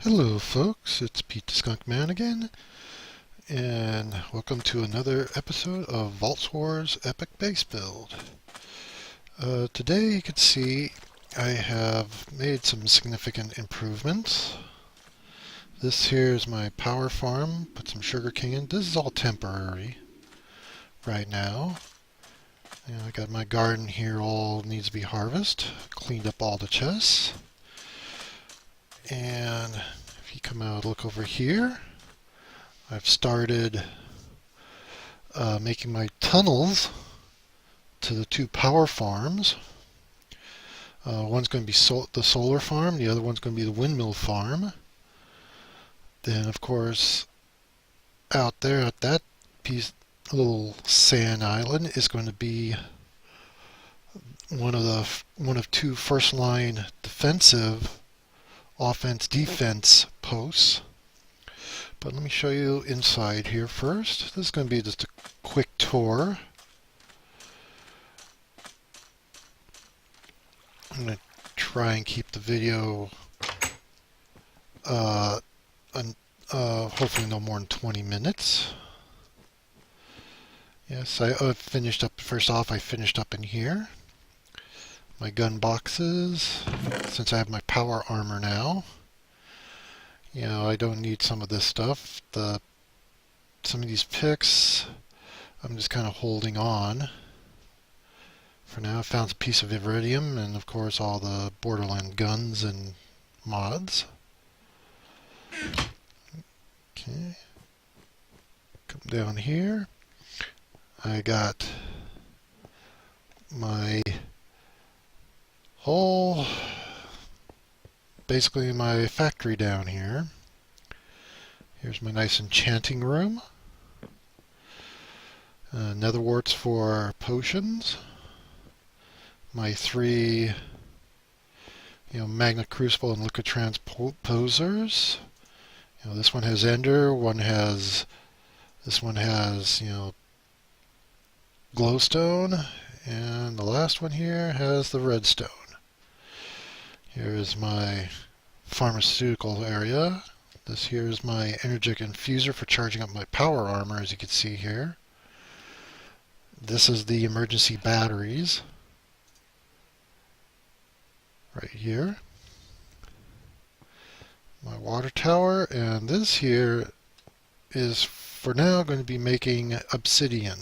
Hello folks, it's Pete the Skunk Man again, and welcome to another episode of VolzWarz Epic Base Build. Today you can see I have made some significant improvements. This here is my power farm, put some sugar cane in. This is all temporary right now. And I got my garden here, all needs to be harvested, cleaned up all the chests. And if you come out, look over here, I've started making my tunnels to the two power farms. One's going to be the solar farm, the other one's going to be the windmill farm. Then, of course, out there at that little sand island is going to be one of two first-line defensive offense-defense posts. But let me show you inside here first. This is going to be just a quick tour. I'm going to try and keep the video hopefully no more than 20 minutes. Yes, I finished up, first off I finished up in here. My gun boxes, since I have my power armor now. You know, I don't need some of this stuff. Some of these picks, I'm just kind of holding on. For now, I found a piece of iridium and, of course, all the Borderland guns and mods. Okay. Come down here. I got my whole, basically my factory down here. Here's my nice enchanting room. Nether warts for potions. My three, magnet crucible and liquid transposers. This one has ender. This one has, glowstone, and the last one here has the redstone. Here is my pharmaceutical area. This here is my energetic infuser for charging up my power armor, as you can see here. This is the emergency batteries right here. My water tower, and this here is for now going to be making obsidian.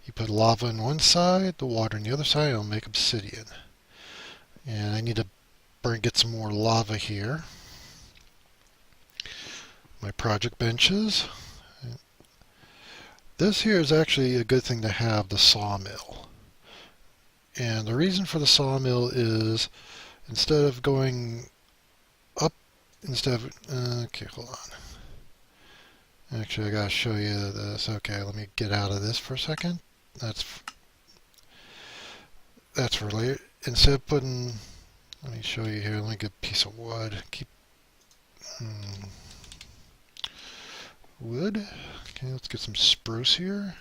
You put lava on one side, the water on the other side, it'll make obsidian. And I need to get some more lava here. My project benches. This here is actually a good thing to have, the sawmill. And the reason for the sawmill is instead of going up, okay, hold on. Actually, I gotta show you this. Okay, let me get out of this for a second. That's related. Instead of putting, let me show you here. Let me get a piece of wood. Wood. Okay, let's get some spruce here.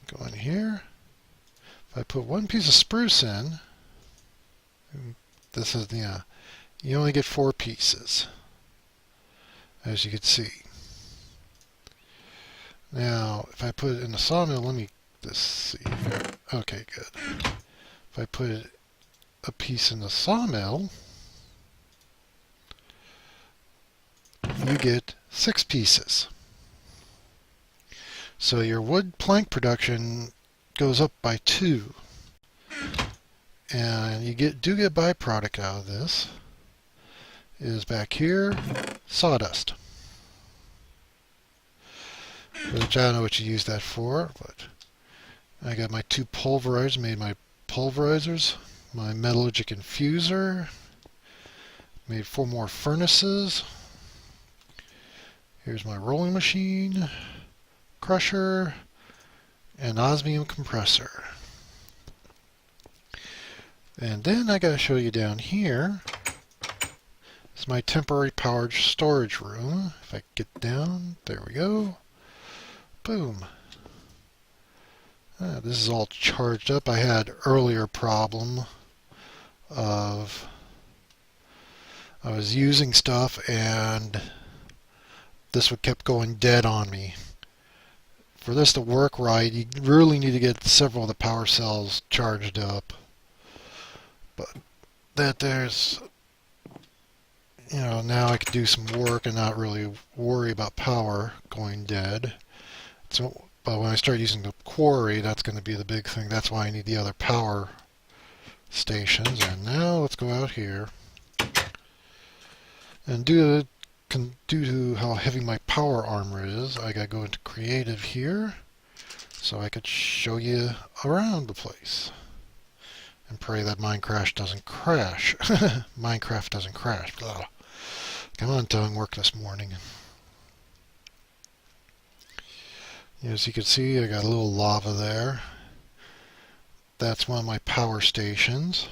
Go in here. If I put one piece of spruce in, this is you only get 4 pieces, as you can see. Now, if I put it in the sawmill, let me just see here. Okay, good. If I put a piece in the sawmill, you get 6 pieces. So your wood plank production goes up by 2. And you do get a byproduct out of this. Is back here, sawdust. Which I don't know what you use that for, but I got my 2 pulverizers, made my pulverizers, my metallurgic infuser, made 4 more furnaces. Here's my rolling machine, crusher, and osmium compressor. And then I gotta show you down here. It's my temporary powered storage room. If I get down, there we go. Boom. This is all charged up. I had earlier problem of I was using stuff and this would kept going dead on me. For this to work right, you really need to get several of the power cells charged up. But that there's, now I can do some work and not really worry about power going dead. So, but when I start using the quarry, that's going to be the big thing. That's why I need the other power stations. And now let's go out here. And due to how heavy my power armor is, I gotta go into creative here so I could show you around the place. And pray that Minecraft doesn't crash. Minecraft doesn't crash. Blah. Come on, tongue, work this morning. As you can see, I got a little lava there. That's one of my power stations.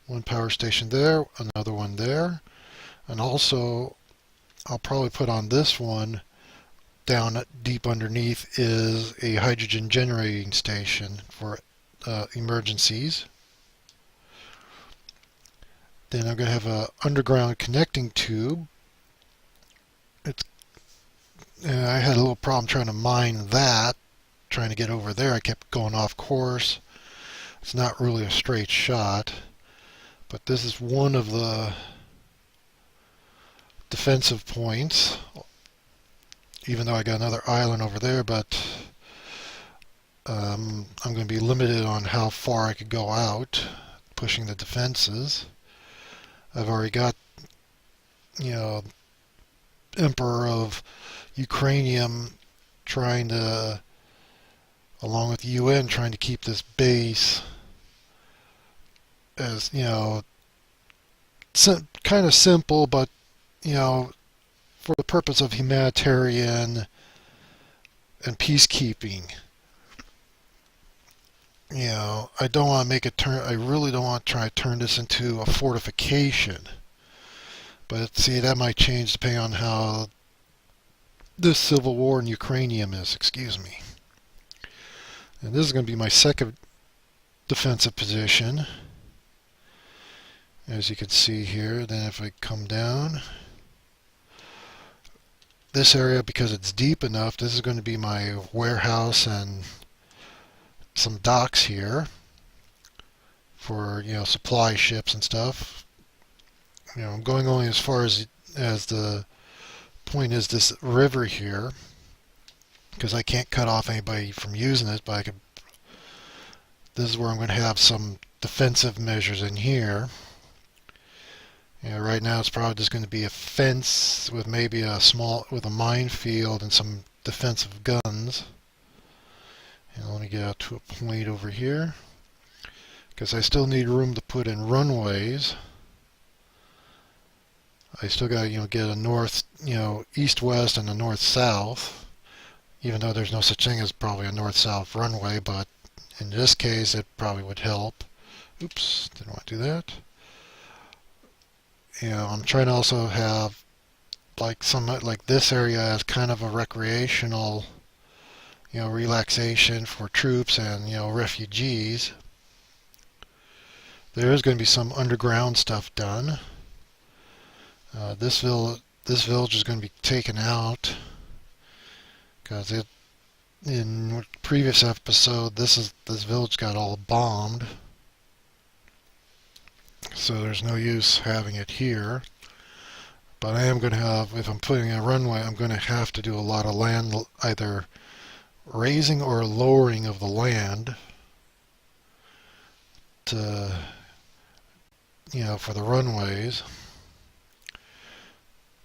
One power station there, another one there. And also, I'll probably put on this one, down deep underneath, is a hydrogen generating station for emergencies. Then I'm going to have an underground connecting tube. I had a little problem trying to mine that, trying to get over there. I kept going off course. It's not really a straight shot, but this is one of the defensive points, even though I got another island over there, but I'm going to be limited on how far I could go out pushing the defenses. I've already got, Emperor of Ukrainian trying to, along with the UN, trying to keep this base as, kind of simple, but for the purpose of humanitarian and peacekeeping. I don't want to make it turn. I really don't want to try to turn this into a fortification. But see, that might change depending on how this civil war in Ukraine is. Excuse me. And this is going to be my second defensive position, as you can see here. Then if I come down, this area, because it's deep enough, this is going to be my warehouse and some docks here for supply ships and stuff. I'm going only as far as the point is this river here, because I can't cut off anybody from using it, but I could. This is where I'm going to have some defensive measures in here. Right now it's probably just going to be a fence with maybe with a minefield and some defensive guns. And let me get out to a point over here, because I still need room to put in runways. I still got to get a north, east-west and a north-south, even though there's no such thing as probably a north-south runway, but in this case it probably would help. Oops, didn't want to do that. I'm trying to also have like this area as kind of a recreational, relaxation for troops and refugees. There is going to be some underground stuff done. This village is going to be taken out because in the previous episode this village got all bombed, so there's no use having it here. But I am going to have, if I'm putting a runway, I'm going to have to do a lot of land, either raising or lowering of the land to, for the runways.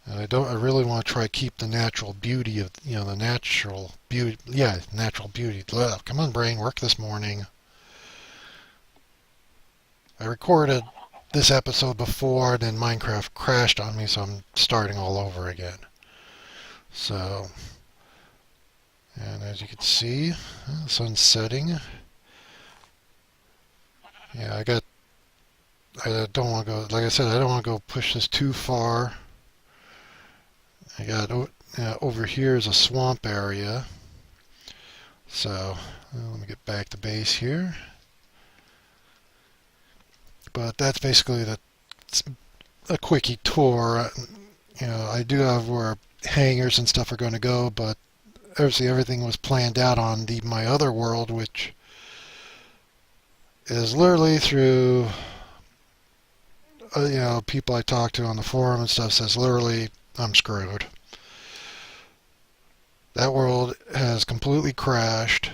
And I really want to try to keep the natural beauty of, natural beauty. Ugh, come on, brain, work this morning. I recorded this episode before, then Minecraft crashed on me, so I'm starting all over again. So, and as you can see, the sun's setting. Yeah, I don't want to go, like I said, I don't want to go push this too far. I got over here is a swamp area. So let me get back to base here. But that's basically the a quickie tour. I do have where hangars and stuff are going to go, but obviously everything was planned out on my other world, which is literally through people I talk to on the forum and stuff says literally I'm screwed. That world has completely crashed.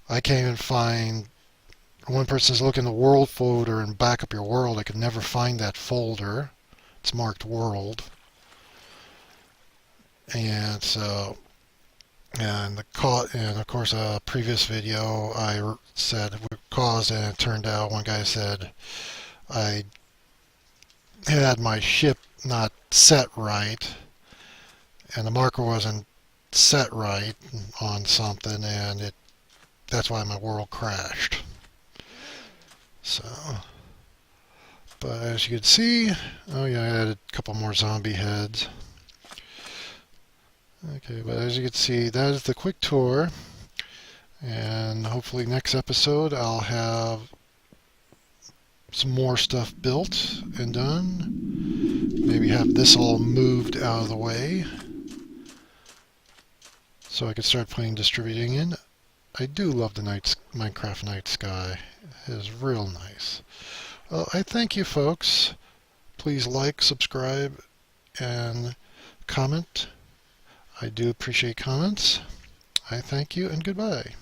I can't even find. One person says look in the world folder and back up your world. I could never find that folder. It's marked world. And so, and of course a previous video I said what caused it, and it turned out one guy said I had my ship not set right, and the marker wasn't set right on something, and that's why my world crashed. So, but as you can see, oh yeah, I added a couple more zombie heads. Okay, but as you can see, that is the quick tour, and hopefully next episode I'll have some more stuff built and done. Maybe have this all moved out of the way so I can start playing distributing in. I do love the Minecraft night sky. It is real nice. Well, I thank you folks. Please like, subscribe, and comment. I do appreciate comments. I thank you and goodbye.